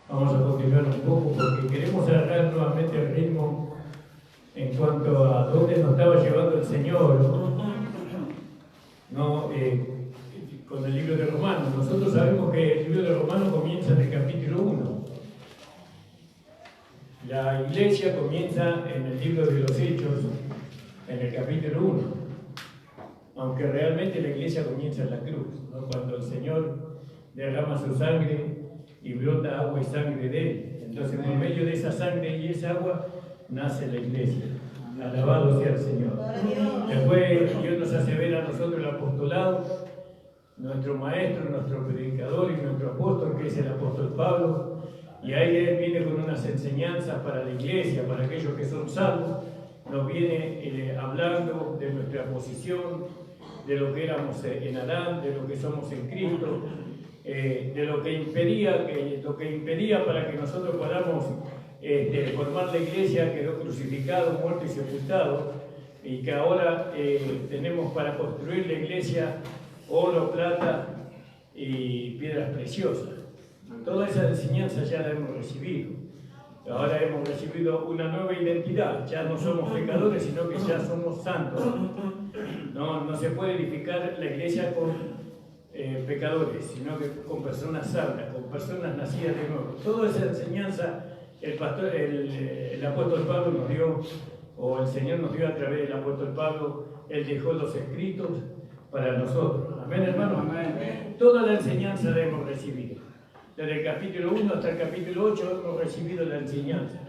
Vamos a continuar un poco porque queremos agarrar nuevamente el ritmo en cuanto a dónde nos estaba llevando el Señor, ¿no? Con el libro de Romanos. Nosotros sabemos que el libro de Romanos comienza en el capítulo 1. La iglesia comienza en el libro de los Hechos, en el capítulo 1. Aunque realmente la iglesia comienza en la cruz, ¿no? Cuando el Señor derrama su sangre y brota agua y sangre de él. Entonces, por medio de esa sangre y esa agua, nace la iglesia. Alabado sea el Señor. Después, Dios nos hace ver a nosotros el apostolado, nuestro maestro, nuestro predicador y nuestro apóstol, que es el apóstol Pablo. Y ahí él viene con unas enseñanzas para la iglesia, para aquellos que son salvos. Nos viene hablando de nuestra posición, de lo que éramos en Adán, de lo que somos en Cristo, de lo que impedía para que nosotros podamos formar la iglesia, quedó crucificado, muerto y sepultado, y que ahora tenemos para construir la iglesia oro, plata y piedras preciosas. Toda esa enseñanza ya la hemos recibido. Ahora hemos recibido una nueva identidad. Ya no somos pecadores, sino que ya somos santos. No se puede edificar la iglesia con pecadores, sino que con personas santas, con personas nacidas de nuevo. Toda esa enseñanza el apóstol Pablo nos dio, o el Señor nos dio a través del apóstol Pablo. Él dejó los escritos para nosotros. Amén, hermanos. Amén. Toda la enseñanza la hemos recibido. Desde el capítulo 1 hasta el capítulo 8 hemos recibido la enseñanza.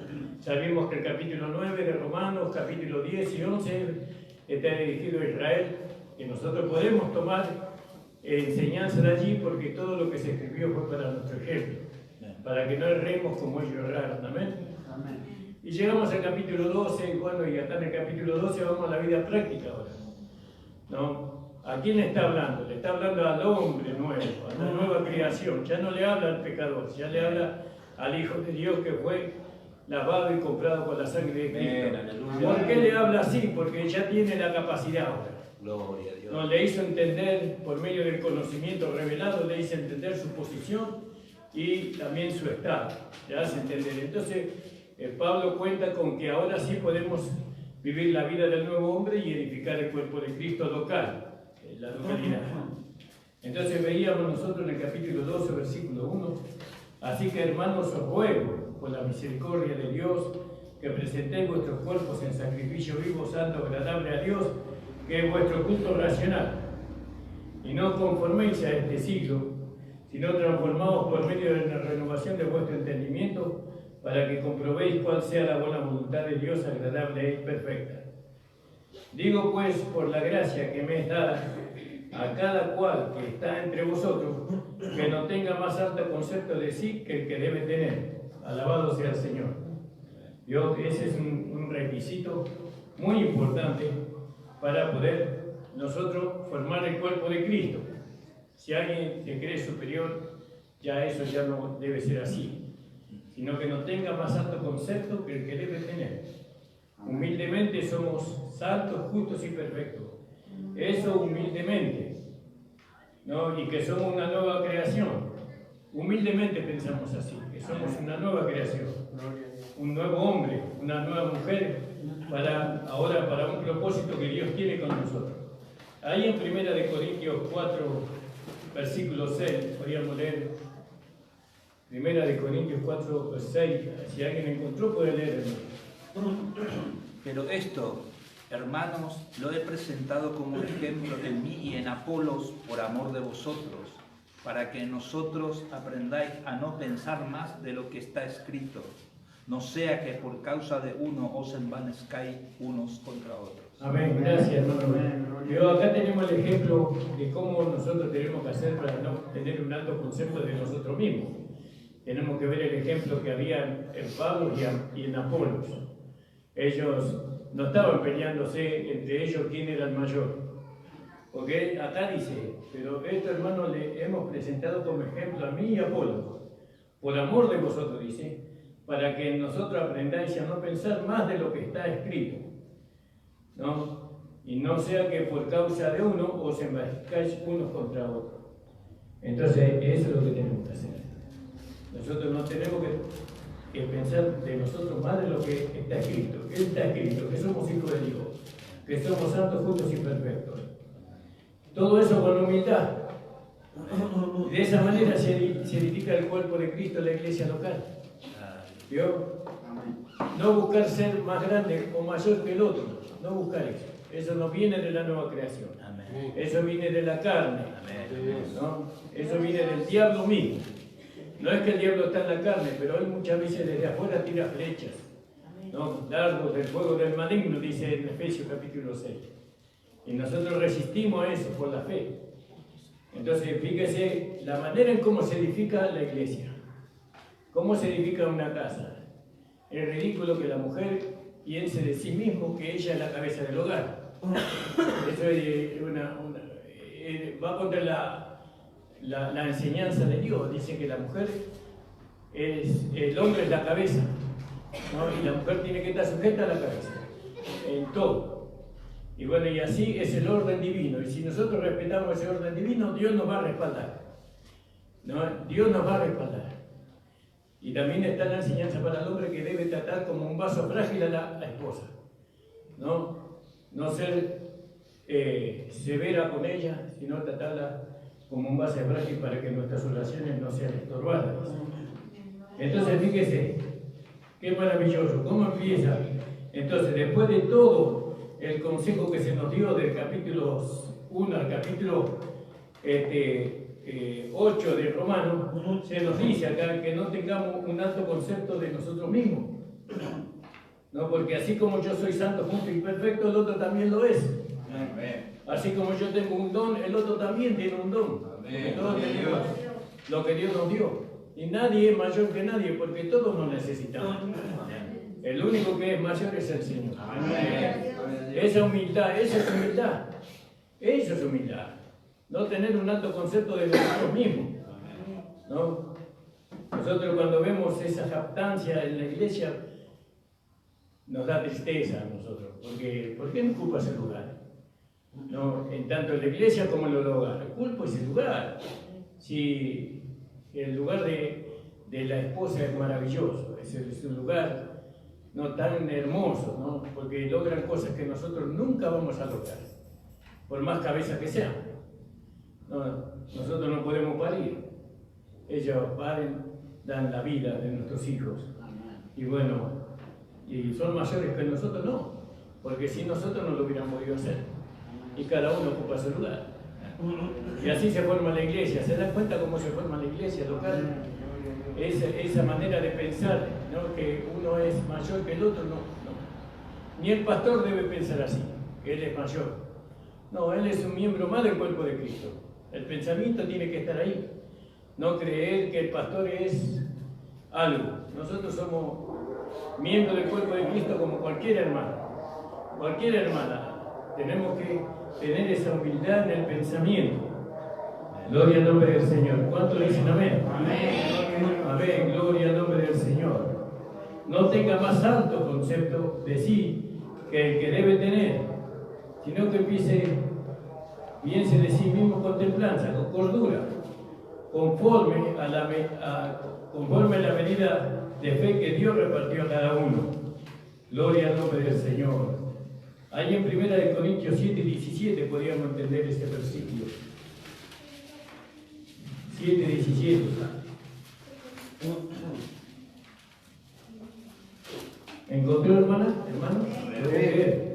Sabemos que el capítulo 9 de Romanos, capítulo 10 y 11 está dirigido a Israel, que nosotros podemos tomar enseñanza de allí porque todo lo que se escribió fue para nuestro ejemplo, para que no erremos como ellos erraron. Amén. Amén. Y llegamos al capítulo 12, bueno, y hasta en el capítulo 12 vamos a la vida práctica ahora, ¿no? ¿A quién le está hablando? Le está hablando al hombre nuevo, a la nueva creación. Ya no le habla al pecador, ya le habla al Hijo de Dios que fue lavado y comprado con la sangre de Cristo. ¿Por qué le habla así? Porque ya tiene la capacidad ahora. Gloria a Dios. No, le hizo entender, por medio del conocimiento revelado, le hizo entender su posición y también su estado. Le hace entender. Entonces, Pablo cuenta con que ahora sí podemos vivir la vida del nuevo hombre y edificar el cuerpo de Cristo local. La localidad. Entonces veíamos nosotros en el capítulo 12, versículo 1, así que hermanos os ruego, por la misericordia de Dios, que presentéis vuestros cuerpos en sacrificio vivo, santo, agradable a Dios, que es vuestro culto racional, y no conforméis a este siglo, sino transformaos por medio de la renovación de vuestro entendimiento, para que comprobéis cuál sea la buena voluntad de Dios, agradable y perfecta. Digo pues, por la gracia que me es dada a cada cual que está entre vosotros, que no tenga más alto concepto de sí que el que debe tener. Alabado sea el Señor. Dios, ese es un requisito muy importante para poder nosotros formar el cuerpo de Cristo. Si alguien se cree superior, ya eso ya no debe ser así, sino que no tenga más alto concepto que el que debe tener. Humildemente somos santos, justos y perfectos. Eso humildemente, ¿no? Y que somos una nueva creación. Humildemente pensamos así, que somos una nueva creación, un nuevo hombre, una nueva mujer, para un propósito que Dios tiene con nosotros. Ahí en 1 Corintios 4, versículo 6, podríamos leer 1 Corintios 4, 6, si alguien encontró puede leer. Pero esto, hermanos, lo he presentado como ejemplo en mí y en Apolos por amor de vosotros, para que nosotros aprendáis a no pensar más de lo que está escrito, no sea que por causa de uno os envanezcáis unos contra otros. Amén, gracias, hermano. Yo acá tenemos el ejemplo de cómo nosotros tenemos que hacer para no tener un alto concepto de nosotros mismos. Tenemos que ver el ejemplo que había en Pablo y en Apolos. Ellos no estaban peleándose entre ellos quién era el mayor. Porque acá dice, pero esto, hermano, le hemos presentado como ejemplo a mí y a Apolo, por amor de vosotros, dice, para que nosotros aprendáis a no pensar más de lo que está escrito, ¿no? Y no sea que por causa de uno os envanezcáis unos contra otros. Entonces, eso es lo que tenemos que hacer. Nosotros no tenemos que pensar de nosotros más de lo que está escrito. ¿Qué está escrito? Que somos hijos de Dios, que somos santos, justos y perfectos. Todo eso con humildad. De esa manera se edifica el cuerpo de Cristo, la iglesia local. ¿Vio? No buscar ser más grande o mayor que el otro, no buscar eso. Eso no viene de la nueva creación. Eso viene de la carne. ¿No? Eso viene del diablo mismo. No es que el diablo está en la carne, pero él muchas veces desde afuera tira flechas, ¿no? Dardos del fuego del maligno, dice en Efesios capítulo 6. Y nosotros resistimos a eso por la fe. Entonces, fíjese la manera en cómo se edifica la iglesia. ¿Cómo se edifica una casa? Es ridículo que la mujer piense de sí mismo que ella es la cabeza del hogar. Eso es va contra la enseñanza de Dios. Dice que la mujer el hombre es la cabeza, ¿no? Y la mujer tiene que estar sujeta a la cabeza, en todo. Y bueno, y así es el orden divino. Y si nosotros respetamos ese orden divino, Dios nos va a respaldar, ¿no? Dios nos va a respaldar. Y también está la enseñanza para el hombre que debe tratar como un vaso frágil a la esposa, ¿no? No ser severa con ella, sino tratarla como un vaso frágil para que nuestras oraciones no sean estorbadas. Entonces, fíjese, qué maravilloso, ¿cómo empieza? Entonces, después de todo el consejo que se nos dio del capítulo 1 al capítulo 8 de Romanos, se nos dice acá que no tengamos un alto concepto de nosotros mismos, ¿no? Porque así como yo soy santo, justo y perfecto, el otro también lo es. Así como yo tengo un don, el otro también tiene un don. Todos tenemos lo que Dios nos dio. Y nadie es mayor que nadie, porque todos nos necesitamos. El único que es mayor es el Señor. Esa humildad, esa es humildad. Eso es humildad. No tener un alto concepto de nosotros mismos, ¿no? Nosotros cuando vemos esa jactancia en la iglesia, nos da tristeza a nosotros, porque ¿por qué no ocupa ese lugar? ¿No? En tanto en la iglesia como en el hogar. Ocupa ese lugar. Si el lugar de la esposa es maravilloso, es un lugar no tan hermoso, ¿no? Porque logran cosas que nosotros nunca vamos a lograr, por más cabeza que sean. No, nosotros no podemos parir. Ellos paren, dan la vida de nuestros hijos. Y bueno, y son mayores que nosotros, no, porque si nosotros no lo hubiéramos podido hacer. Y cada uno ocupa su lugar. Y así se forma la iglesia. ¿Se dan cuenta cómo se forma la iglesia local? Esa manera de pensar, ¿no? Que uno es mayor que el otro, no. Ni el pastor debe pensar así, que él es mayor. No, él es un miembro más del cuerpo de Cristo. El pensamiento tiene que estar ahí. No creer que el pastor es algo. Nosotros somos miembros del cuerpo de Cristo como cualquier hermano, cualquier hermana. Tenemos que tener esa humildad en el pensamiento. Gloria al nombre del Señor. ¿Cuántos dicen amén? Amén. Amén. Gloria al nombre del Señor. No tenga más alto concepto de sí que el que debe tener, sino que piense de sí mismo con templanza, con cordura, conforme a la medida de fe que Dios repartió a cada uno. Gloria al nombre del Señor. Ahí en 1 Corintios 7:17 podríamos entender este versículo. 7:17. ¿Encontró, hermano? ¿Lo puede leer?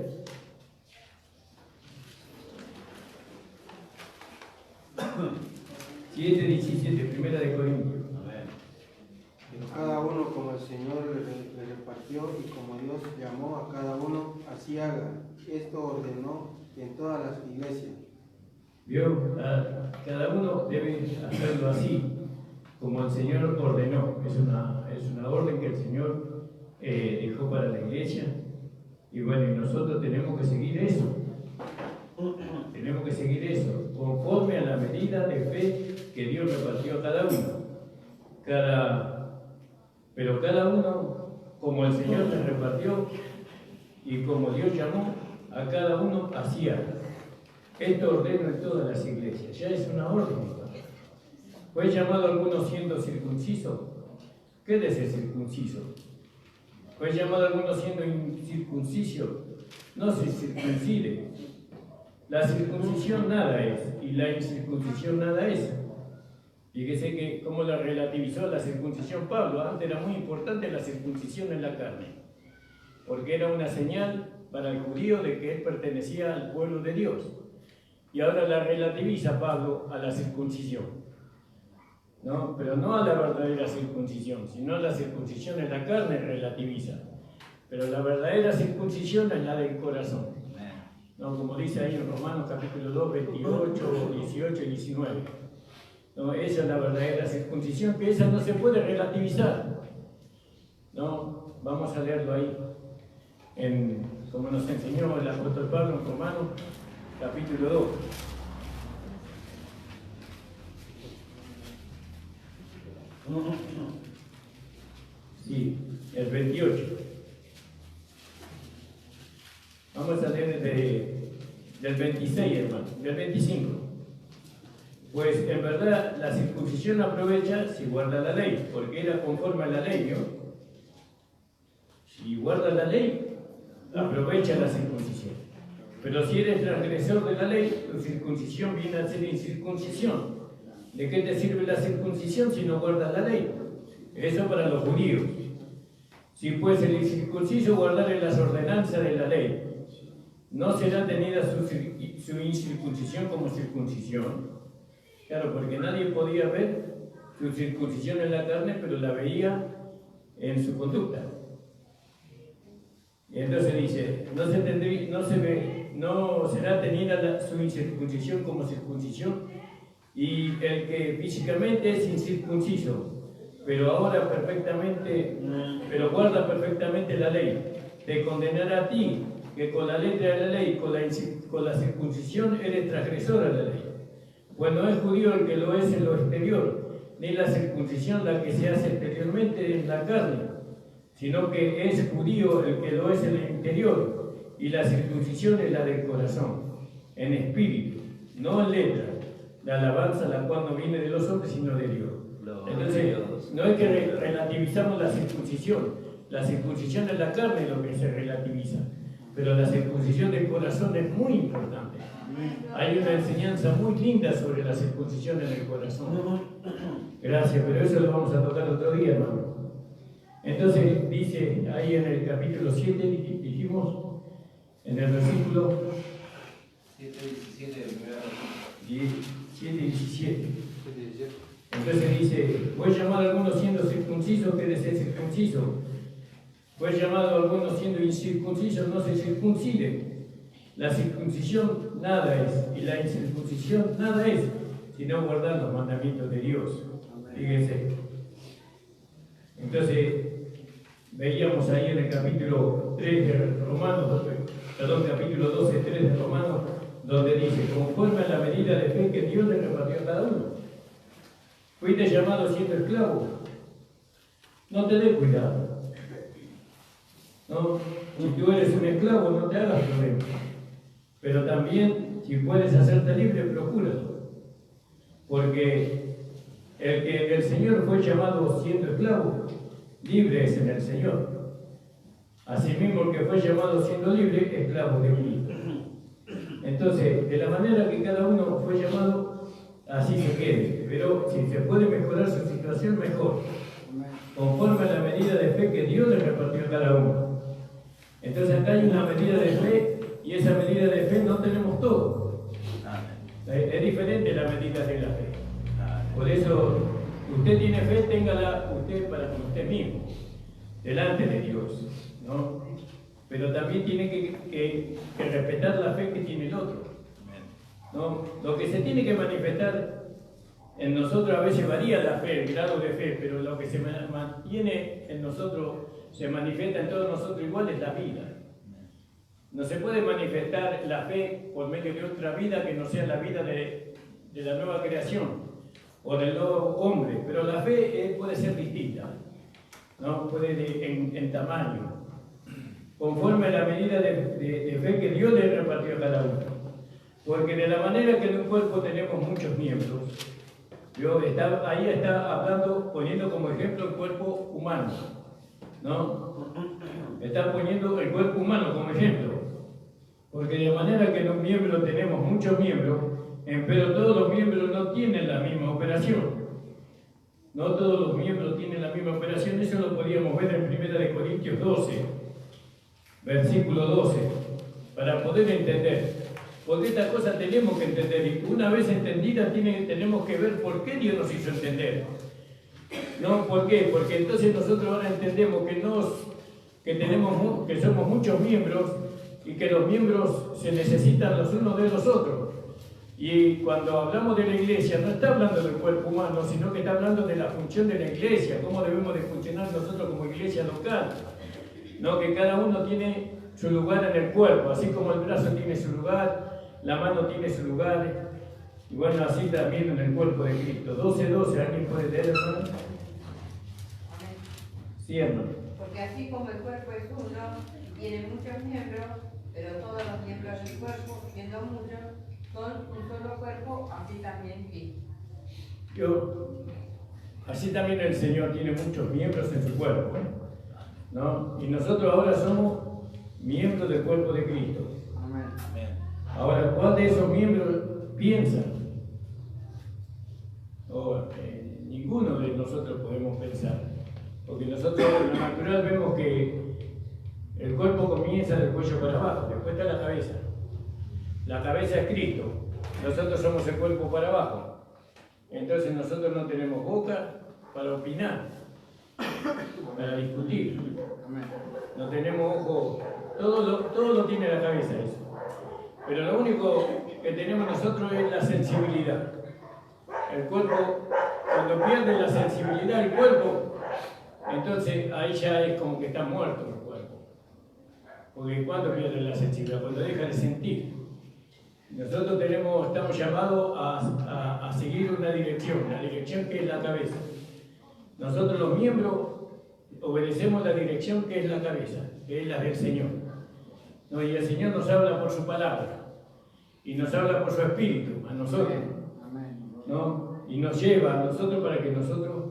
Siete 17, 1 Corintios. Cada uno como el Señor le repartió y como Dios llamó a cada uno, así haga. Esto ordenó en todas las iglesias. ¿Vio? Cada uno debe hacerlo así, como el Señor ordenó. Es una orden que el Señor dejó para la iglesia. Y bueno, y nosotros tenemos que seguir eso. Tenemos que seguir eso, conforme a la medida de fe que Dios repartió a cada uno. Pero cada uno, como el Señor le repartió y como Dios llamó a cada uno, hacía. Esto ordena en todas las iglesias. Ya es una orden. ¿Fue llamado alguno siendo circunciso? ¿Qué es ser circunciso? Fue llamado algunos siendo incircunciso, no se circuncide. La circuncisión nada es, y la incircuncisión nada es. Fíjese que cómo la relativizó la circuncisión Pablo. Antes era muy importante la circuncisión en la carne, porque era una señal para el judío de que él pertenecía al pueblo de Dios. Y ahora la relativiza Pablo a la circuncisión. ¿No? Pero no a la verdadera circuncisión, sino a la circuncisión en la carne relativiza. Pero la verdadera circuncisión es la del corazón. ¿No? Como dice ahí en Romanos capítulo 2, 28, 18 y 19. ¿No? Esa es la verdadera circuncisión, que esa no se puede relativizar. ¿No? Vamos a leerlo ahí, como nos enseñó el apóstol Pablo en Romanos capítulo 2. Sí, el 28. Vamos a leer del 26, hermano, del 25. Pues en verdad la circuncisión aprovecha si guarda la ley, porque era conforme a la ley, ¿no? Si guarda la ley, aprovecha la circuncisión. Pero si eres transgresor de la ley, tu circuncisión viene a ser incircuncisión. ¿De qué te sirve la circuncisión si no guardas la ley? Eso para los judíos. Si pues el incircunciso guardare las ordenanzas de la ley, ¿no será tenida su incircuncisión como circuncisión? Claro, porque nadie podía ver su circuncisión en la carne, pero la veía en su conducta. Y entonces dice, no será tenida su incircuncisión como circuncisión, y el que físicamente es incircunciso, pero ahora pero guarda perfectamente la ley, te condenará a ti, que con la letra de la ley, con la circuncisión, eres transgresor a la ley. Pues no es judío el que lo es en lo exterior, ni la circuncisión la que se hace exteriormente en la carne, sino que es judío el que lo es en el interior, y la circuncisión es la del corazón, en espíritu, no en letra, la alabanza la cual no viene de los hombres sino de Dios. Entonces, no es que relativizamos la circuncisión en la carne es lo que se relativiza, pero la circuncisión del corazón es muy importante. Hay una enseñanza muy linda sobre la circuncisión en el corazón. Gracias, pero eso lo vamos a tocar otro día, hermano. Entonces dice ahí en el capítulo 7, dijimos, en el versículo 7:17. Entonces dice, fue llamado algunos siendo circuncisos, que de ser circunciso. Fue llamado algunos siendo incircuncisos, no se circunciden. La circuncisión nada es, y la incircuncisión nada es, sino guardar los mandamientos de Dios. Fíjense. Entonces, veíamos ahí en el capítulo 3 de Romanos, capítulo 12, 3 de Romanos, donde dice, conforme a la medida de fe que Dios le repartió a cada uno. Fuiste llamado siendo esclavo. No te des cuidado. ¿No? Si tú eres un esclavo, no te hagas problema. Pero también, si puedes hacerte libre, procúralo. Porque el que el Señor fue llamado siendo esclavo, libre es en el Señor. Asimismo, el que fue llamado siendo libre, esclavo de Cristo. Entonces, de la manera que cada uno fue llamado, así se quede. Pero si se puede mejorar su situación, mejor. Conforme a la medida de fe que Dios le repartió a cada uno. Entonces acá hay una medida de fe, y esa medida de fe no tenemos todo. Es diferente la medida de la fe. Por eso, usted tiene fe, téngala usted para con usted mismo, delante de Dios, ¿no? Pero también tiene que respetar la fe que tiene el otro, ¿no? Lo que se tiene que manifestar en nosotros a veces varía la fe, el grado de fe, pero lo que se mantiene en nosotros, se manifiesta en todos nosotros igual, es la vida. No se puede manifestar la fe por medio de otra vida que no sea la vida de la nueva creación o del nuevo hombre, pero la fe puede ser distinta, ¿no? Puede en tamaño, conforme a la medida de fe que Dios le repartió a cada uno. Porque de la manera que en un cuerpo tenemos muchos miembros, Ahí está hablando, poniendo como ejemplo el cuerpo humano, ¿no? Está poniendo el cuerpo humano como ejemplo, porque de manera que los miembros tenemos muchos miembros, pero todos los miembros no tienen la misma operación. No todos los miembros tienen la misma operación, eso lo podíamos ver en 1 Corintios 12, versículo 12, para poder entender. Porque esta cosa tenemos que entender, y una vez entendida tenemos que ver por qué Dios nos hizo entender. ¿No? ¿Por qué? Porque entonces nosotros ahora entendemos que somos muchos miembros y que los miembros se necesitan los unos de los otros. Y cuando hablamos de la iglesia, no está hablando del cuerpo humano, sino que está hablando de la función de la iglesia, cómo debemos de funcionar nosotros como iglesia local. ¿No? Que cada uno tiene su lugar en el cuerpo, así como el brazo tiene su lugar, la mano tiene su lugar, y bueno, así también en el cuerpo de Cristo. 12:12, ¿alguien puede leer, hermano? Amén. Sí, hermano. Porque así como el cuerpo es uno, tiene muchos miembros, pero todos los miembros del cuerpo, siendo muchos, son un solo cuerpo, así también Cristo. Así también el Señor tiene muchos miembros en su cuerpo, ¿no? Y nosotros ahora somos miembros del cuerpo de Cristo. Amén. Ahora, ¿cuál de esos miembros piensa? Ninguno de nosotros podemos pensar, porque nosotros en lo natural vemos que el cuerpo comienza del cuello para abajo, después está la cabeza. La cabeza es Cristo, nosotros somos el cuerpo para abajo. Entonces nosotros no tenemos boca para opinar, para discutir. No tenemos ojo, todo lo tiene la cabeza eso. Pero lo único que tenemos nosotros es la sensibilidad. El cuerpo, cuando pierde la sensibilidad del cuerpo, entonces ahí ya es como que está muerto el cuerpo. Porque cuando pierde la sensibilidad, cuando deja de sentir. Nosotros estamos llamados a seguir una dirección, la dirección que es la cabeza. Nosotros los miembros obedecemos la dirección que es la cabeza, que es la del Señor. ¿No? Y el Señor nos habla por su palabra y nos habla por su espíritu a nosotros, ¿no? Y nos lleva a nosotros para que nosotros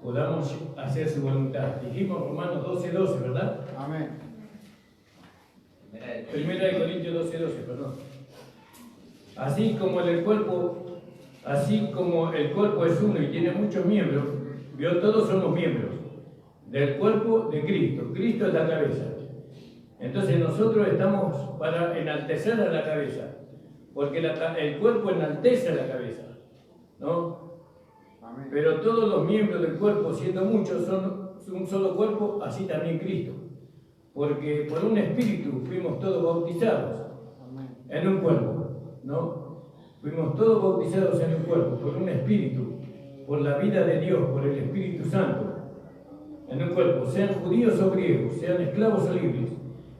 podamos hacer su voluntad. Dijimos Romanos 12:12, ¿verdad? Amén. 1 Corintios 12:12, perdón. Así como el cuerpo es uno y tiene muchos miembros, todos somos miembros del cuerpo de Cristo. Cristo es la cabeza. Entonces nosotros estamos para enaltecer a la cabeza, porque el cuerpo enaltece a la cabeza, ¿no? Amén. Pero todos los miembros del cuerpo, siendo muchos, son un solo cuerpo, así también Cristo. Porque por un espíritu fuimos todos bautizados en un cuerpo, ¿no? Fuimos todos bautizados en un cuerpo, por un espíritu, por la vida de Dios, por el Espíritu Santo, en un cuerpo, sean judíos o griegos, sean esclavos o libres.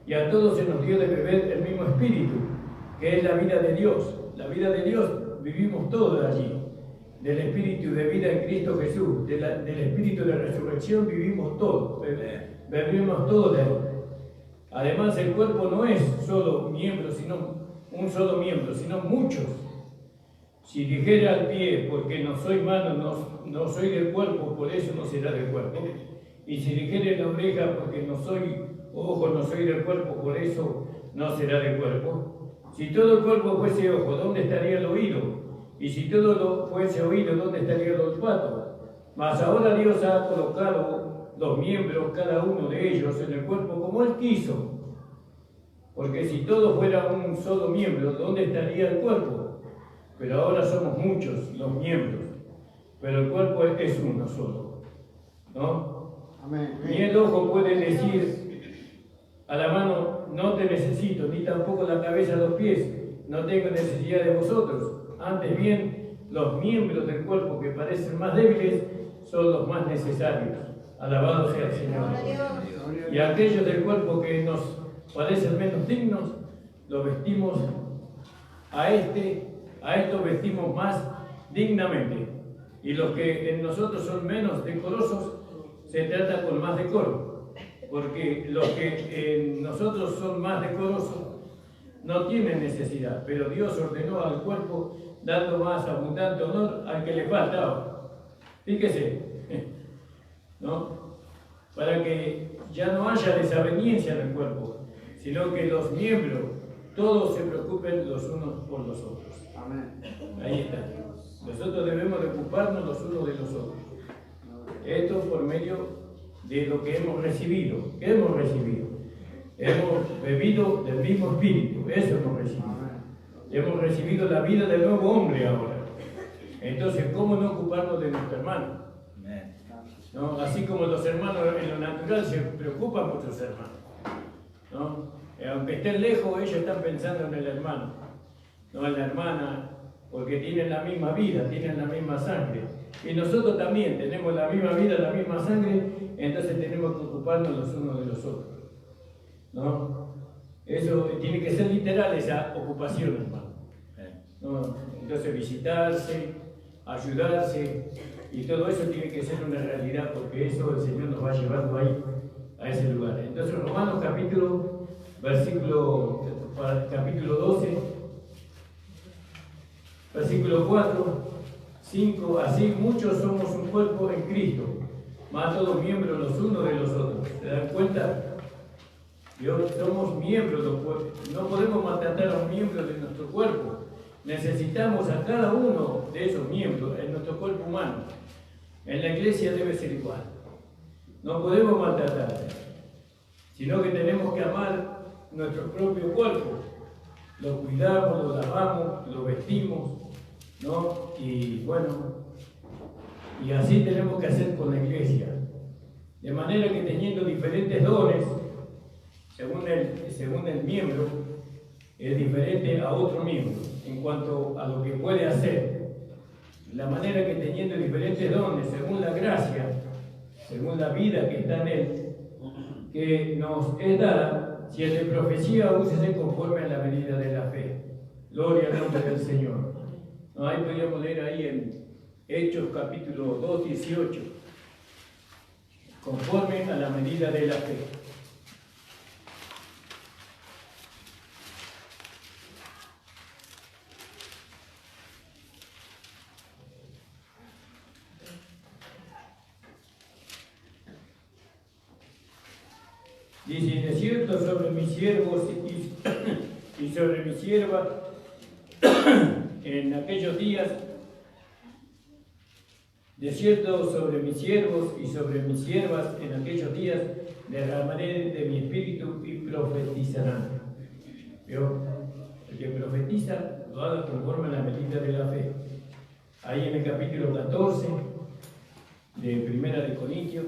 Y a todos se nos dio de beber el mismo espíritu, que es la vida de Dios. La vida de Dios vivimos todos allí. Del espíritu de vida en Cristo Jesús, del espíritu de resurrección vivimos todos. Bebimos todos de él. Además, el cuerpo no es solo miembro, sino un solo miembro, sino muchos. Si dijera al pie, porque no soy mano, no soy del cuerpo, por eso no será del cuerpo. Y si dijera la oreja, porque no soy ojo, no soy del cuerpo, por eso no será del cuerpo. Si todo el cuerpo fuese ojo, ¿dónde estaría el oído? Y si todo fuese oído, ¿dónde estaría el olfato? Mas ahora Dios ha colocado los miembros, cada uno de ellos, en el cuerpo como Él quiso. Porque si todo fuera un solo miembro, ¿dónde estaría el cuerpo? Pero ahora somos muchos los miembros, pero el cuerpo es uno solo, ¿no? Amén. Ni el ojo puede decir a la mano, no te necesito, ni tampoco la cabeza a los pies, no tengo necesidad de vosotros. Antes bien, los miembros del cuerpo que parecen más débiles son los más necesarios. Alabado sea el Señor. Y aquellos del cuerpo que nos parecen menos dignos, los vestimos a estos vestimos más dignamente. Y los que en nosotros son menos decorosos, se trata con más decoro. Porque los que en nosotros son más decorosos no tienen necesidad, pero Dios ordenó al cuerpo dando más abundante honor al que le faltaba. Fíjese, ¿no? Para que ya no haya desaveniencia en el cuerpo, sino que los miembros todos se preocupen los unos por los otros. Amén. Ahí está. Nosotros debemos de ocuparnos los unos de los otros. Esto por medio de lo que hemos recibido. ¿Qué hemos recibido? Hemos bebido del mismo espíritu. Eso hemos recibido. Hemos recibido la vida del nuevo hombre ahora. Entonces, ¿cómo no ocuparnos de nuestro hermano? ¿No? Así como los hermanos en lo natural se preocupan por sus hermanos, ¿no? Aunque estén lejos, ellos están pensando en el hermano, no en la hermana, porque tienen la misma vida, tienen la misma sangre. Y nosotros también tenemos la misma vida, la misma sangre, entonces tenemos que ocuparnos los unos de los otros, ¿no? Eso tiene que ser literal, esa ocupación, hermano, ¿no? Entonces visitarse, ayudarse, y todo eso tiene que ser una realidad, porque eso el Señor nos va llevando ahí, a ese lugar. Entonces Romanos capítulo 12, versículo 4, 5, así muchos somos un cuerpo en Cristo, más todos miembros los unos de los otros. ¿Se dan cuenta? Somos miembros del cuerpo. No podemos maltratar a un miembro de nuestro cuerpo. Necesitamos a cada uno de esos miembros en nuestro cuerpo humano. En la iglesia debe ser igual. No podemos maltratar, sino que tenemos que amar nuestro propio cuerpo. Lo cuidamos, lo lavamos, lo vestimos, ¿no? Y bueno, y así tenemos que hacer con la iglesia. De manera que teniendo diferentes dones, según el miembro, es diferente a otro miembro en cuanto a lo que puede hacer. La manera que teniendo diferentes dones, según la gracia, según la vida que está en él, que nos es dada, si es de profecía, úsese conforme a la medida de la fe. Gloria al nombre del Señor. No, ahí podríamos leer ahí en Hechos capítulo 2, 18. Conforme a la medida de la fe. Dice, de cierto sobre mis siervos y sobre mi sierva en aquellos días, de cierto sobre mis siervos y sobre mis siervas en aquellos días, derramaré de mi espíritu y profetizarán. ¿Vio? El que profetiza lo haga conforme a la medida de la fe. Ahí en el capítulo 14 de Primera de Corintios.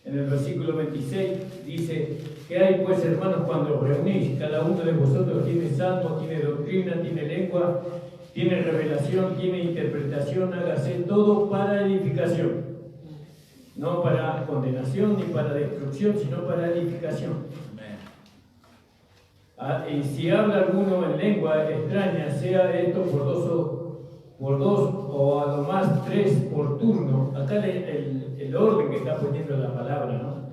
En el versículo 26 dice, ¿qué hay pues, hermanos, cuando os reunís? Cada uno de vosotros tiene salmo, tiene doctrina, tiene lengua, tiene revelación, tiene interpretación, hágase todo para edificación. No para condenación ni para destrucción, sino para edificación. Y si habla alguno en lengua extraña, sea esto por dos o a lo más 3 por turno. Acá el orden que está poniendo la palabra, ¿no?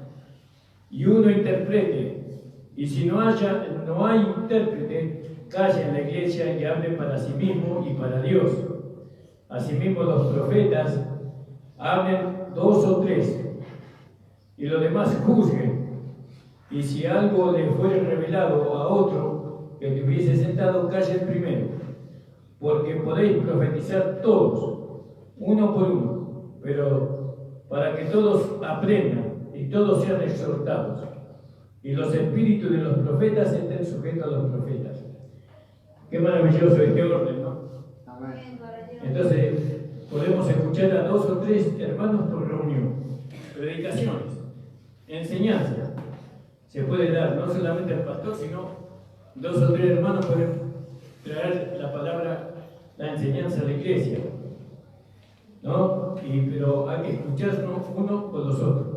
Y uno interprete. Y si no hay intérprete, calle en la iglesia y hable para sí mismo y para Dios. Asimismo los profetas hablen 2 o 3, y los demás juzguen. Y si algo le fuere revelado a otro que estuviese sentado, calle el primero, porque podéis profetizar todos, uno por uno, pero para que todos aprendan y todos sean exhortados, y los espíritus de los profetas estén sujetos a los profetas. Qué maravilloso este orden, ¿no? Amén. Entonces, podemos escuchar a 2 o 3 hermanos por reunión, predicaciones, enseñanza. Se puede dar no solamente al pastor, sino 2 o 3 hermanos pueden traer la palabra, la enseñanza a la iglesia, ¿no? Pero hay que escucharnos uno con los otros.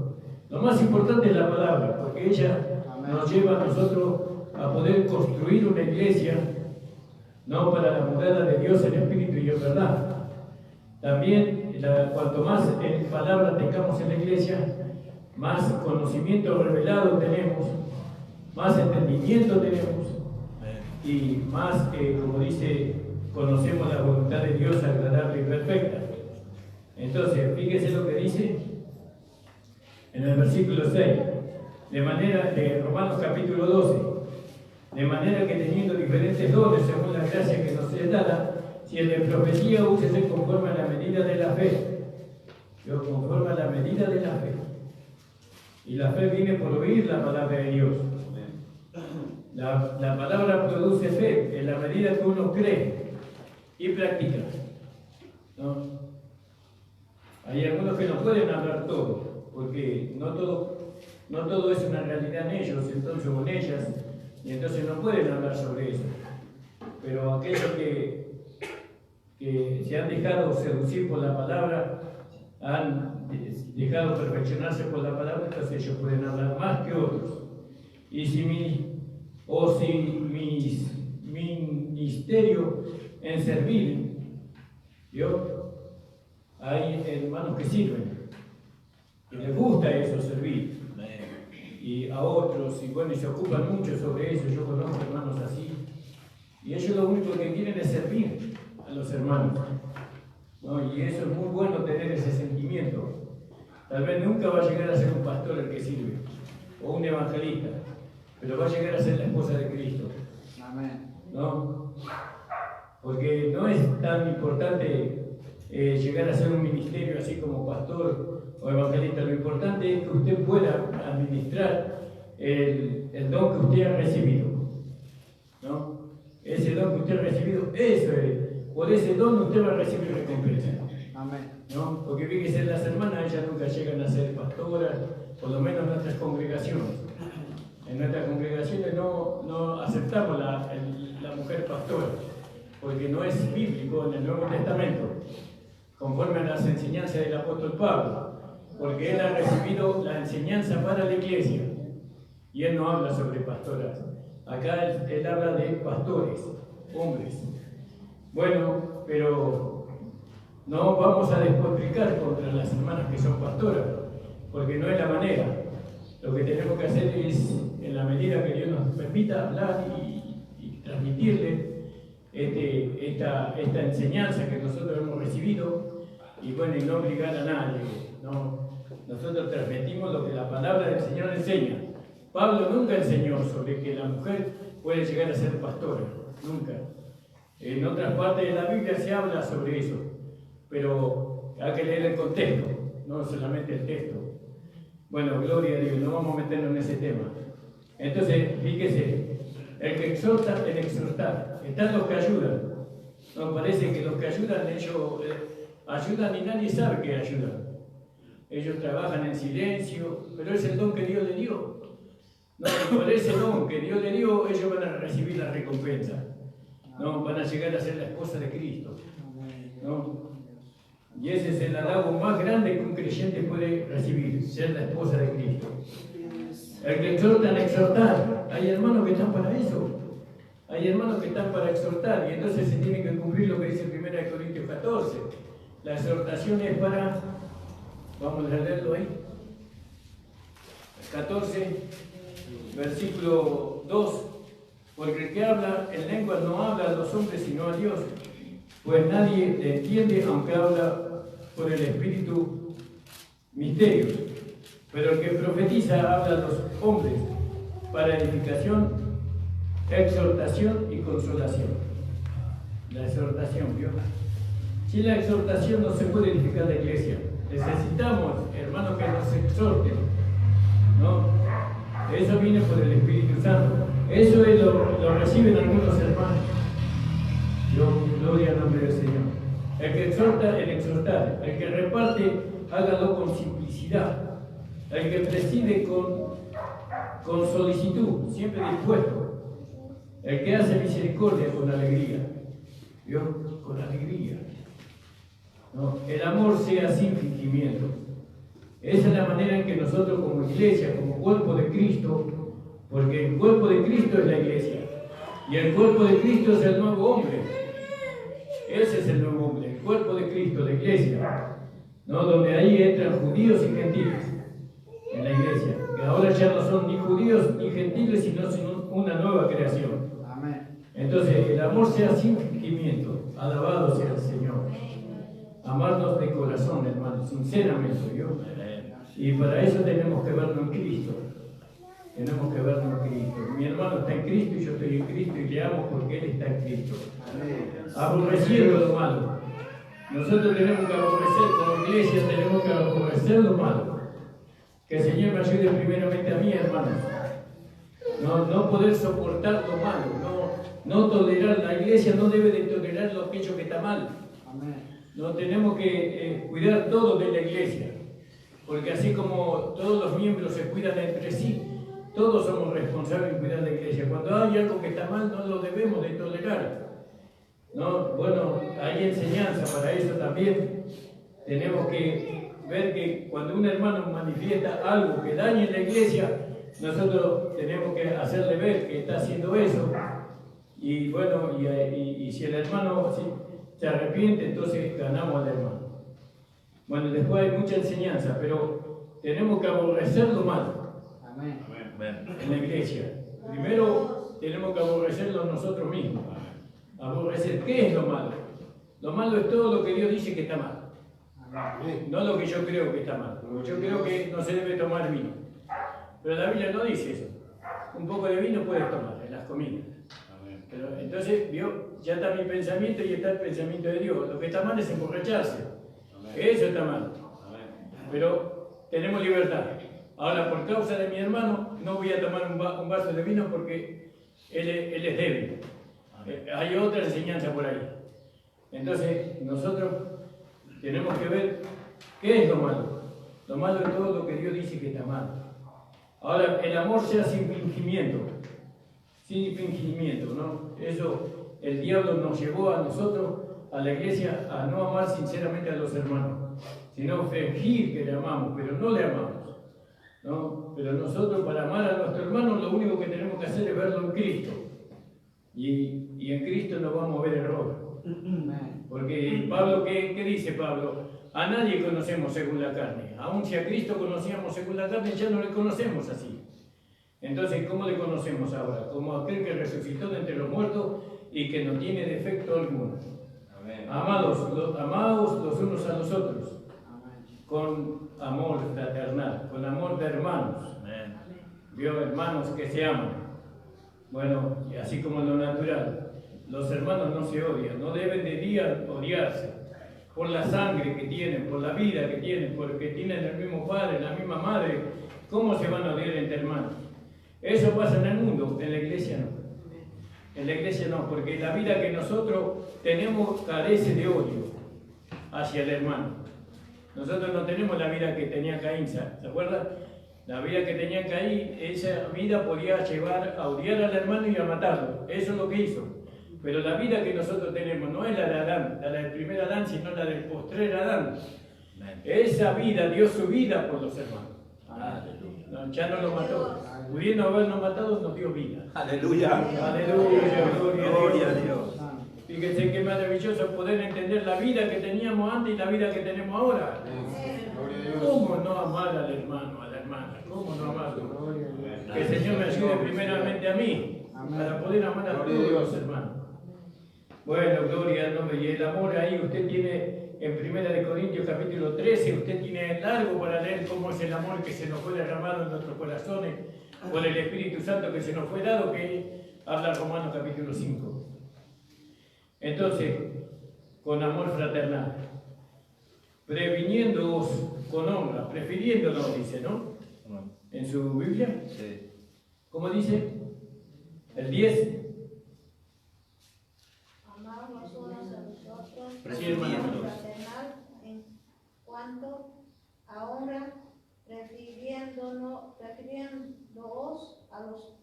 Lo más importante es la palabra, porque ella nos lleva a nosotros a poder construir una iglesia, no para la morada de Dios en espíritu y en verdad. También, cuanto más palabra tengamos en la iglesia, más conocimiento revelado tenemos, más entendimiento tenemos y más, como dice, conocemos la voluntad de Dios agradable y perfecta. Entonces, fíjese lo que dice en el versículo 6, de Romanos capítulo 12, de manera que teniendo diferentes dones según la gracia que nos es dada, si el de profecía úsese conforme a la medida de la fe, conforme a la medida de la fe. Y la fe viene por oír la palabra de Dios. La palabra produce fe en la medida que uno cree y practica, ¿no? Hay algunos que no pueden hablar todo, porque no todo es una realidad en ellos, entonces, o en ellas, y entonces no pueden hablar sobre eso. Pero aquellos que se han dejado seducir por la palabra, han dejado perfeccionarse por la palabra, entonces ellos pueden hablar más que otros. Y si mi ministerio en servir, hay hermanos que sirven, que les gusta eso, servir, y a otros, y bueno, y se ocupan mucho sobre eso. Yo conozco hermanos así, y ellos lo único que quieren es servir a los hermanos, ¿no? Y eso es muy bueno, tener ese sentimiento. Tal vez nunca va a llegar a ser un pastor el que sirve, o un evangelista, pero va a llegar a ser la esposa de Cristo. Amén. ¿No? Porque no es tan importante llegar a ser un ministerio así como pastor o evangelista. Lo importante es que usted pueda administrar el don que usted ha recibido, ¿no? Ese don que usted ha recibido, eso es. Por ese don usted va a recibir recompensa. Amén. ¿No? Porque fíjese, las hermanas, ellas nunca llegan a ser pastoras, por lo menos en nuestras congregaciones. En nuestras congregaciones no aceptamos la mujer pastora, porque no es bíblico en el Nuevo Testamento, conforme a las enseñanzas del apóstol Pablo, porque él ha recibido la enseñanza para la iglesia, y él no habla sobre pastoras. Acá él habla de pastores, hombres. Bueno, pero no vamos a despotricar contra las hermanas que son pastoras, porque no es la manera. Lo que tenemos que hacer es, en la medida que Dios nos permita, hablar y transmitirle esta enseñanza que nosotros hemos recibido, y bueno, y no obligar a nadie, ¿no? Nosotros transmitimos lo que la palabra del Señor enseña. Pablo nunca enseñó sobre que la mujer puede llegar a ser pastora, nunca. En otras partes de la Biblia se habla sobre eso, pero hay que leer el contexto, no solamente el texto. Bueno, gloria a Dios, no vamos a meternos en ese tema. Entonces, fíjese, el que exhorta, el exhortar. Están los que ayudan. Nos parece que los que ayudan, ellos ayudan y nadie sabe que ayudan. Ellos trabajan en silencio, pero es el don que Dios le dio. No, por ese don que Dios le dio, ellos van a recibir la recompensa. No, van a llegar a ser la esposa de Cristo, ¿no? Y ese es el halago más grande que un creyente puede recibir, ser la esposa de Cristo. El que exhortan, exhortar. Hay hermanos que están para eso. Hay hermanos que están para exhortar, y entonces se tiene que cumplir lo que dice 1 Corintios 14. La exhortación es para, vamos a leerlo ahí, 14, versículo 2. Porque el que habla en lengua no habla a los hombres sino a Dios, pues nadie le entiende aunque habla por el Espíritu misterios. Pero el que profetiza habla a los hombres para edificación, exhortación y consolación. La exhortación, ¿vio? Sin la exhortación no se puede edificar la iglesia. Necesitamos, hermanos, que nos exhorten, ¿no? Eso viene por el Espíritu Santo. Eso es lo reciben algunos hermanos. Yo, gloria al nombre del Señor. El que exhorta, el exhortar. El que reparte, hágalo con simplicidad. El que preside con solicitud, siempre dispuesto. El que hace misericordia con alegría. ¿Vio? Con alegría. ¿No? El amor sea sin fingimiento. Esa es la manera en que nosotros como iglesia, como cuerpo de Cristo, porque el cuerpo de Cristo es la iglesia, y el cuerpo de Cristo es el nuevo hombre. Ese es el nuevo hombre, el cuerpo de Cristo, la iglesia, ¿no? Donde ahí entran judíos y gentiles en la Ahora ya no son ni judíos ni gentiles, sino una nueva creación. Amén. Entonces, el amor sea sin fingimiento. Alabado sea el Señor. Amarnos de corazón, hermano, sinceramente, ¿yo? Y para eso tenemos que vernos en Cristo. Tenemos que vernos en Cristo. Mi hermano está en Cristo y yo estoy en Cristo y le amo porque Él está en Cristo. Aborreciendo lo malo. Nosotros tenemos que aborrecer, como iglesia tenemos que aborrecer lo malo. Que el Señor me ayude primeramente a mí, hermanos. No poder soportar lo malo, no tolerar. La iglesia no debe de tolerar lo aquello que está mal. No tenemos que cuidar todo de la iglesia. Porque así como todos los miembros se cuidan entre sí, todos somos responsables de cuidar la iglesia. Cuando hay algo que está mal, no lo debemos de tolerar. ¿No? Bueno, hay enseñanza para eso también. Tenemos que ver que cuando un hermano manifiesta algo que dañe la iglesia, nosotros tenemos que hacerle ver que está haciendo eso. Y bueno, y si el hermano se arrepiente, entonces ganamos al hermano. Bueno, después hay mucha enseñanza, pero tenemos que aborrecer lo malo. Amén. En la iglesia. Primero tenemos que aborrecerlo nosotros mismos. Aborrecer. ¿Qué es lo malo? Lo malo es todo lo que Dios dice que está mal. No lo que yo creo que está mal. Yo creo que no se debe tomar vino. Pero la Biblia no dice eso. Un poco de vino puedes tomar en las comidas. Pero entonces, ya está mi pensamiento y está el pensamiento de Dios. Lo que está mal es emborracharse. Eso está mal. Pero tenemos libertad. Ahora, por causa de mi hermano, no voy a tomar un vaso de vino porque él es débil. Hay otra enseñanza por ahí. Entonces, nosotros tenemos que ver qué es lo malo. Lo malo es todo lo que Dios dice que está mal. Ahora, el amor sea sin fingimiento. Sin fingimiento, ¿no? Eso, el diablo nos llevó a nosotros, a la iglesia, a no amar sinceramente a los hermanos, sino fingir que le amamos, pero no le amamos. ¿No? Pero nosotros, para amar a nuestro hermano, lo único que tenemos que hacer es verlo en Cristo. Y en Cristo no vamos a ver error. Porque Pablo, ¿qué dice Pablo? A nadie conocemos según la carne. Aun si a Cristo conocíamos según la carne, ya no le conocemos así. Entonces, ¿cómo le conocemos ahora? Como aquel que resucitó de entre los muertos y que no tiene defecto alguno. Amados los unos a los otros. Con amor fraternal, con amor de hermanos. Vio, hermanos que se aman. Bueno, y así como en lo natural, los hermanos no se odian, no deben de odiarse por la sangre que tienen, por la vida que tienen, porque tienen el mismo padre, la misma madre. ¿Cómo se van a odiar entre hermanos? Eso pasa en el mundo, en la iglesia no. En la iglesia no, porque la vida que nosotros tenemos carece de odio hacia el hermano. Nosotros no tenemos la vida que tenía Caín, ¿se acuerdan? La vida que tenía Caín, esa vida podía llevar a odiar al hermano y a matarlo. Eso es lo que hizo. Pero la vida que nosotros tenemos no es la de Adán, la del primer Adán, sino la del postrer Adán. Esa vida dio su vida por los hermanos. No, ya no lo mató. Pudiendo habernos matado, nos dio vida. Aleluya. Aleluya, Gloria a Dios. Fíjense qué maravilloso poder entender la vida que teníamos antes y la vida que tenemos ahora. ¿Cómo no amar al hermano, a la hermana? ¿Cómo no amarlo? Que el Señor me ayude primeramente a mí, para poder amar a todos los hermanos. Bueno, gloria al nombre. Y el amor ahí usted tiene en 1 Corintios capítulo 13, usted tiene largo para leer cómo es el amor que se nos fue derramado en nuestros corazones por el Espíritu Santo que se nos fue dado, que habla Romanos capítulo 5. Entonces, con amor fraternal, previniéndoos con honra, prefiriéndonos, dice, ¿no? En su Biblia. Sí. ¿Cómo dice? El 10. Amaos los unos a los otros, Prefiriendo. fraternal en cuanto a honra, prefiriéndoos a los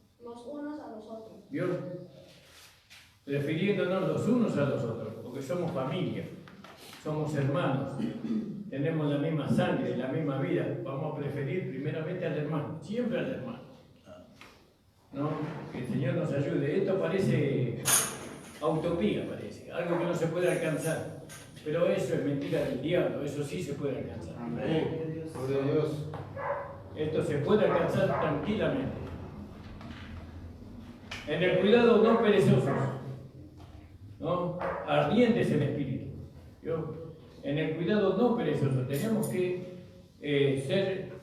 unos a los otros. ¿Vio? Prefiriéndonos los unos a los otros, porque somos familia, somos hermanos, tenemos la misma sangre, la misma vida. Vamos a preferir primeramente al hermano, siempre al hermano. ¿No? Que el Señor nos ayude. Esto parece utopía, parece, algo que no se puede alcanzar. Pero eso es mentira del diablo, eso sí se puede alcanzar. Amén. Gloria a Dios. esto se puede alcanzar tranquilamente. En el cuidado no perezosos, ¿no? Ardientes en espíritu. En el cuidado no perezosos. Tenemos que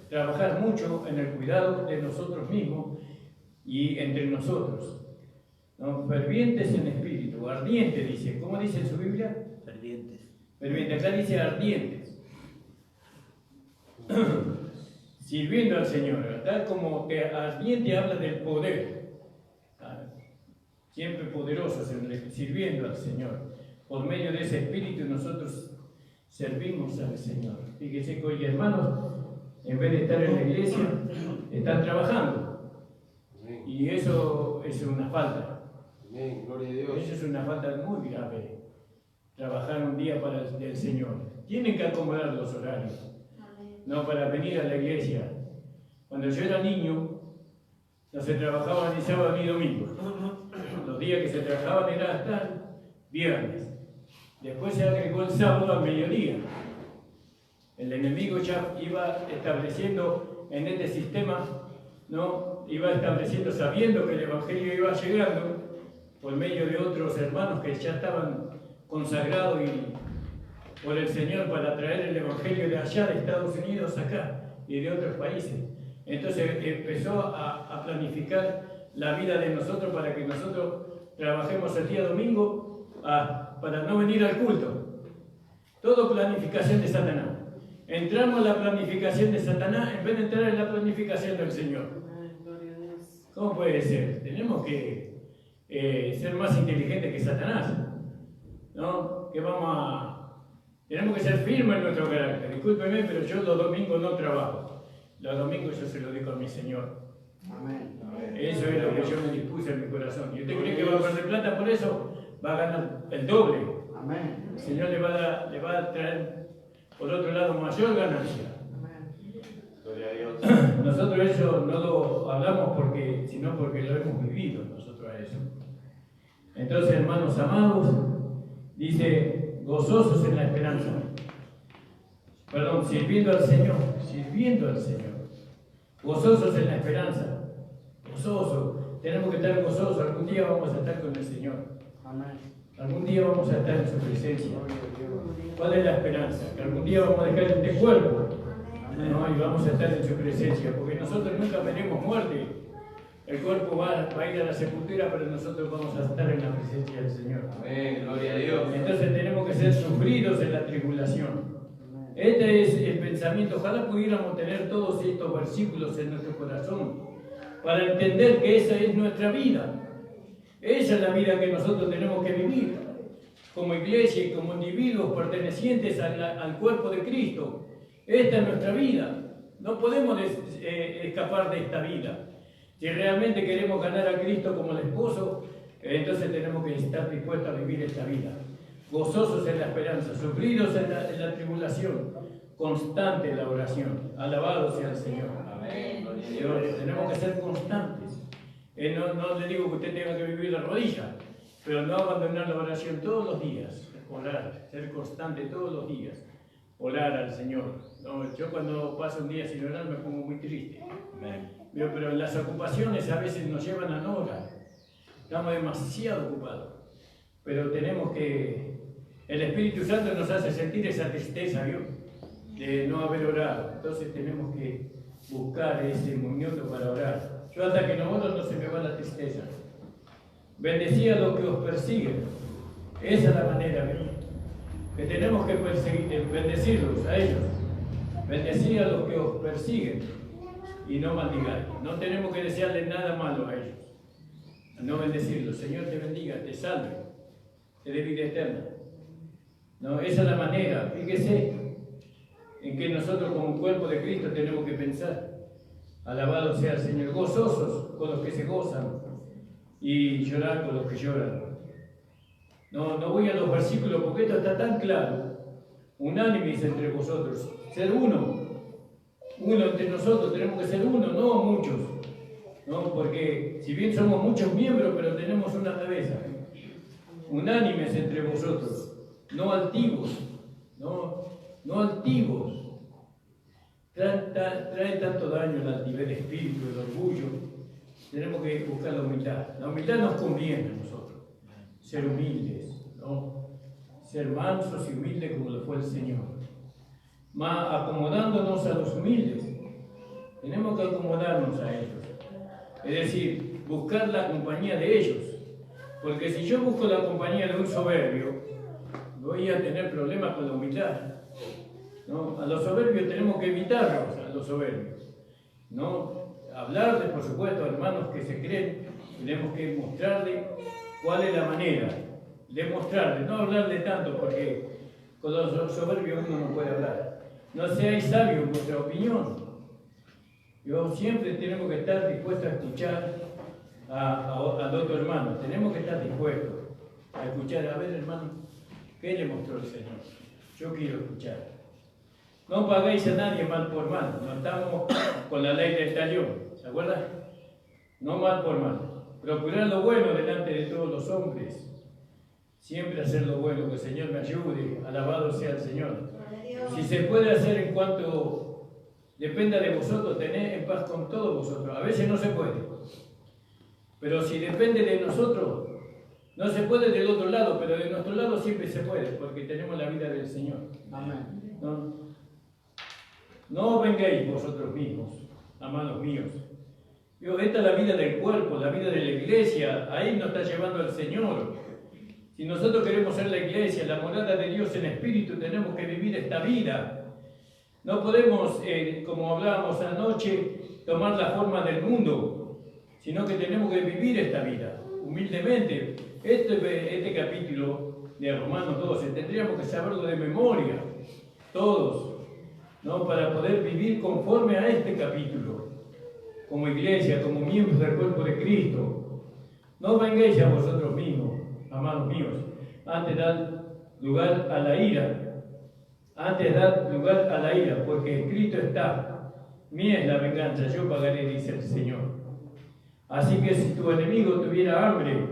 trabajar mucho en el cuidado de nosotros mismos y entre nosotros, ¿no? Fervientes en espíritu, ardientes dice. ¿Cómo dice en su Biblia? Fervientes. Fervientes, acá dice ardientes. Sirviendo al Señor, tal como que ardiente habla del poder. Siempre poderosos, sirviendo al Señor. Por medio de ese espíritu nosotros servimos al Señor. Fíjese que hoy, hermanos, en vez de estar en la iglesia, están trabajando. Y eso es una falta. Amén, gloria a Dios. Eso es una falta muy grave. Trabajar un día para el Señor. Tienen que acomodar los horarios. No para venir a la iglesia. Cuando yo era niño, no se trabajaba ni sábado ni domingo. Los días que se trabajaban era hasta viernes. Después se agregó el sábado al mediodía. El enemigo ya iba estableciendo en este sistema, ¿no? Iba estableciendo, sabiendo que el Evangelio iba llegando, por medio de otros hermanos que ya estaban consagrados por el Señor para traer el Evangelio de allá, de Estados Unidos acá y de otros países. Entonces empezó a planificar la vida de nosotros para que nosotros trabajemos el día domingo para no venir al culto. Todo planificación de Satanás. Entramos en la planificación de Satanás en vez de entrar en la planificación del Señor. ¿Cómo puede ser? Tenemos que ser más inteligentes que Satanás, ¿no? Tenemos que ser firmes en nuestro carácter. Discúlpeme, pero yo los domingos no trabajo. Los domingos yo se lo digo a mi Señor. Amén. Eso es lo que yo me dispuse en mi corazón. ¿Y usted cree que va a perder plata por eso? Va a ganar el doble. Amén. El Señor le va a traer, por otro lado, mayor ganancia. Gloria a Dios. Nosotros eso no lo hablamos sino porque lo hemos vivido nosotros a eso. Entonces, hermanos amados, dice, gozosos en la esperanza. Perdón, sirviendo al Señor. Gozosos en la esperanza. Gozosos. Tenemos que estar gozosos. Algún día vamos a estar con el Señor. Amén. Algún día vamos a estar en su presencia. ¿Cuál es la esperanza? Que algún día vamos a dejar este cuerpo, ¿no? Y vamos a estar en su presencia. Porque nosotros nunca veremos muerte. El cuerpo va a ir a la sepultura, pero nosotros vamos a estar en la presencia del Señor. Amén, gloria a Dios. Entonces tenemos que ser sufridos en la tribulación. Este es el pensamiento. Ojalá pudiéramos tener todos estos versículos en nuestro corazón para entender que esa es nuestra vida. Esa es la vida que nosotros tenemos que vivir como iglesia y como individuos pertenecientes al cuerpo de Cristo. Esta es nuestra vida. No podemos escapar de esta vida. Si realmente queremos ganar a Cristo como el esposo, entonces tenemos que estar dispuestos a vivir esta vida. Gozosos en la esperanza, sufridos en la tribulación, constante en la oración. Alabado sea el Señor. Amén. Tenemos que ser constantes. No le digo que usted tenga que vivir la rodilla, pero no abandonar la oración todos los días. Orar, ser constante todos los días. Orar al Señor. No, yo cuando paso un día sin orar me pongo muy triste. Amén. Pero las ocupaciones a veces nos llevan a no orar. Estamos demasiado ocupados. Pero tenemos que... El Espíritu Santo nos hace sentir esa tristeza, ¿vio? De no haber orado. Entonces tenemos que buscar ese minuto para orar. Yo hasta que no oro no se me va la tristeza. Bendecí a los que os persiguen. Esa es la manera, ¿vio? Que tenemos que bendecirlos a ellos. Bendecir a los que os persiguen y no maldigáis. No tenemos que desearles nada malo a ellos. No bendecirlos. Señor te bendiga, te salve, te dé vida eterna. No, esa es la manera. Fíjese en que nosotros como cuerpo de Cristo tenemos que pensar. Alabado sea el Señor. Gozosos con los que se gozan y llorar con los que lloran. No voy a los versículos porque esto está tan claro. Unánimes entre vosotros. Ser uno. Uno entre nosotros. Tenemos que ser uno, no muchos. ¿No? Porque si bien somos muchos miembros, pero tenemos una cabeza. Unánimes entre vosotros. No altivos. No altivos. trae tanto daño el altivez de espíritu, el orgullo. Tenemos que buscar la humildad. La humildad nos conviene a nosotros. Ser humildes, ¿no? Ser mansos y humildes como lo fue el Señor. Más acomodándonos a los humildes. Tenemos que acomodarnos a ellos. Es decir, buscar la compañía de ellos. Porque si yo busco la compañía de un soberbio, voy a tener problemas con la humildad, ¿no? A los soberbios tenemos que evitarlos, a los soberbios, ¿no? Hablarles, por supuesto, a hermanos que se creen, tenemos que mostrarles cuál es la manera, demostrarles, no hablarle tanto, porque con los soberbios uno no puede hablar. No seáis sabios en vuestra opinión. Siempre tenemos que estar dispuestos a escuchar al otro hermano. Tenemos que estar dispuestos a escuchar. A ver, hermano, ¿qué le mostró el Señor? Yo quiero escuchar. No pagáis a nadie mal por mal. No estamos con la ley del talión. ¿Se acuerdan? No mal por mal. Procurar lo bueno delante de todos los hombres. Siempre hacer lo bueno. Que el Señor me ayude. Alabado sea el Señor. Si se puede hacer en cuanto dependa de vosotros, tened en paz con todos vosotros. A veces no se puede. Pero si depende de nosotros, no se puede del otro lado, pero de nuestro lado siempre se puede, porque tenemos la vida del Señor. Amén. No vengáis vosotros mismos, amados míos. Esta es la vida del cuerpo, la vida de la iglesia. Ahí nos está llevando el Señor. Si nosotros queremos ser la iglesia, la morada de Dios en espíritu, tenemos que vivir esta vida. No podemos, como hablábamos anoche, tomar la forma del mundo, sino que tenemos que vivir esta vida, humildemente. Este capítulo de Romanos 12, tendríamos que saberlo de memoria, todos, ¿no? Para poder vivir conforme a este capítulo, como iglesia, como miembros del cuerpo de Cristo. No vengáis a vosotros mismos, amados míos, antes dad lugar a la ira. Antes dad lugar a la ira, porque escrito está: mía es la venganza, yo pagaré, dice el Señor. Así que si tu enemigo tuviera hambre,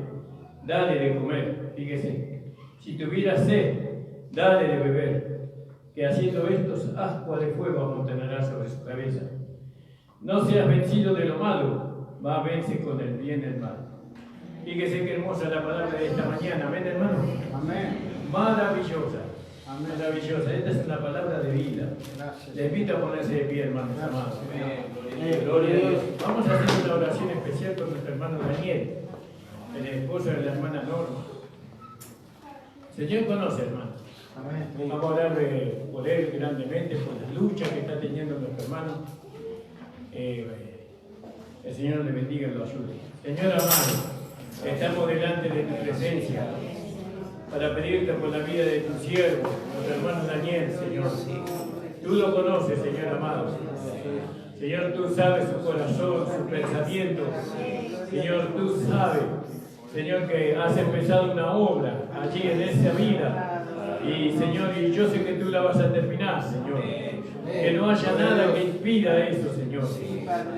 dale de comer. Fíjese, si tuviera sed, dale de beber, que haciendo estos ascuas de fuego amontonará sobre su cabeza. No seas vencido de lo malo, más vence con el bien el mal. Fíjese qué hermosa la palabra de esta mañana. Amén, hermano. Amén. Maravillosa. Amén. Maravillosa. Esta es una palabra de vida. Gracias. Les invito a ponerse de pie, hermanos amados. Gloria a Dios. Vamos a hacer una oración especial con nuestro hermano Daniel, el esposo de la hermana Norma. Señor conoce, hermano. Amén. Vamos a orar por él grandemente, por la lucha que está teniendo nuestro hermano. El Señor le bendiga y lo ayude. Señor amado, estamos delante de tu presencia para pedirte por la vida de tu siervo, nuestro hermano Daniel, Señor. Tú lo conoces, Señor amado. Señor, tú sabes su corazón, sus pensamientos. Señor, tú sabes, Señor, que has empezado una obra allí en esa vida. Y, Señor, y yo sé que tú la vas a terminar, Señor. Que no haya nada que impida eso, Señor.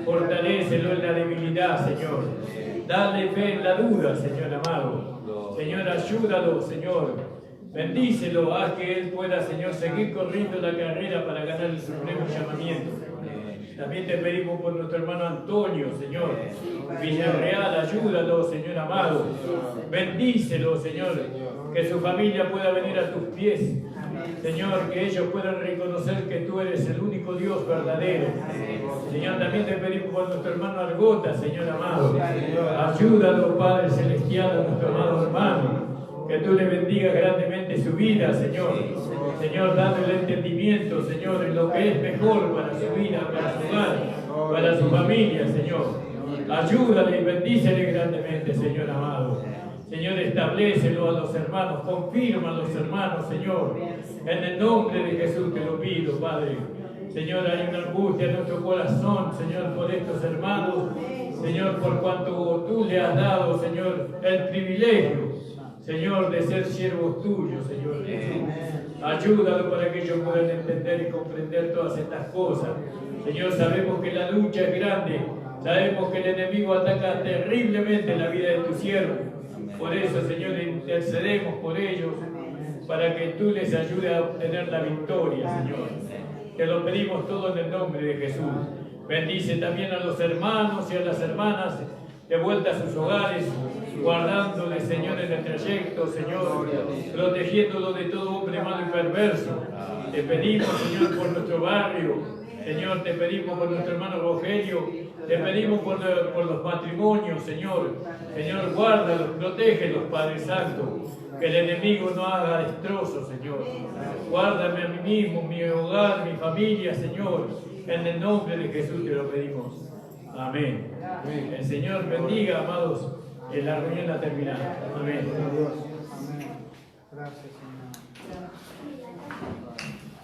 Fortalécelo en la debilidad, Señor. Dale fe en la duda, Señor amado. Señor, ayúdalo, Señor. Bendícelo, haz que él pueda, Señor, seguir corriendo la carrera para ganar el supremo llamamiento. También te pedimos por nuestro hermano Antonio, Señor. Villarreal, ayúdalo, Señor amado. Bendícelo, Señor. Que su familia pueda venir a tus pies. Señor, que ellos puedan reconocer que tú eres el único Dios verdadero. Señor, también te pedimos por nuestro hermano Argota, Señor amado. Ayúdalo, Padre Celestial, a nuestro amado hermano. Que tú le bendigas grandemente su vida, Señor. Señor, dándole entendimiento, Señor, en lo que es mejor para su vida, para su hogar, para su familia, Señor. Ayúdale y bendícele grandemente, Señor amado. Señor, establécelo a los hermanos, confirma a los hermanos, Señor. En el nombre de Jesús te lo pido, Padre. Señor, hay una angustia en nuestro corazón, Señor, por estos hermanos. Señor, por cuanto tú le has dado, Señor, el privilegio, Señor, de ser siervos tuyos, Señor. Ayúdalo para que ellos puedan entender y comprender todas estas cosas. Señor, sabemos que la lucha es grande. Sabemos que el enemigo ataca terriblemente la vida de tu siervo. Por eso, Señor, intercedemos por ellos para que tú les ayudes a obtener la victoria, Señor. Te lo pedimos todo en el nombre de Jesús. Bendice también a los hermanos y a las hermanas de vuelta a sus hogares, guardándoles, Señor, en el trayecto, Señor, protegiéndolo de todo hombre malo y perverso. Te pedimos, Señor, por nuestro barrio, Señor, te pedimos por nuestro hermano Rogelio, te pedimos por los matrimonios, Señor. Señor, guárdalos, protégelos, Padre Santo, que el enemigo no haga destrozos, Señor. Guárdame a mí mismo, mi hogar, mi familia, Señor. En el nombre de Jesús te lo pedimos. Amén. El Señor bendiga, amados. La reunión ha terminado. Amén. Gracias.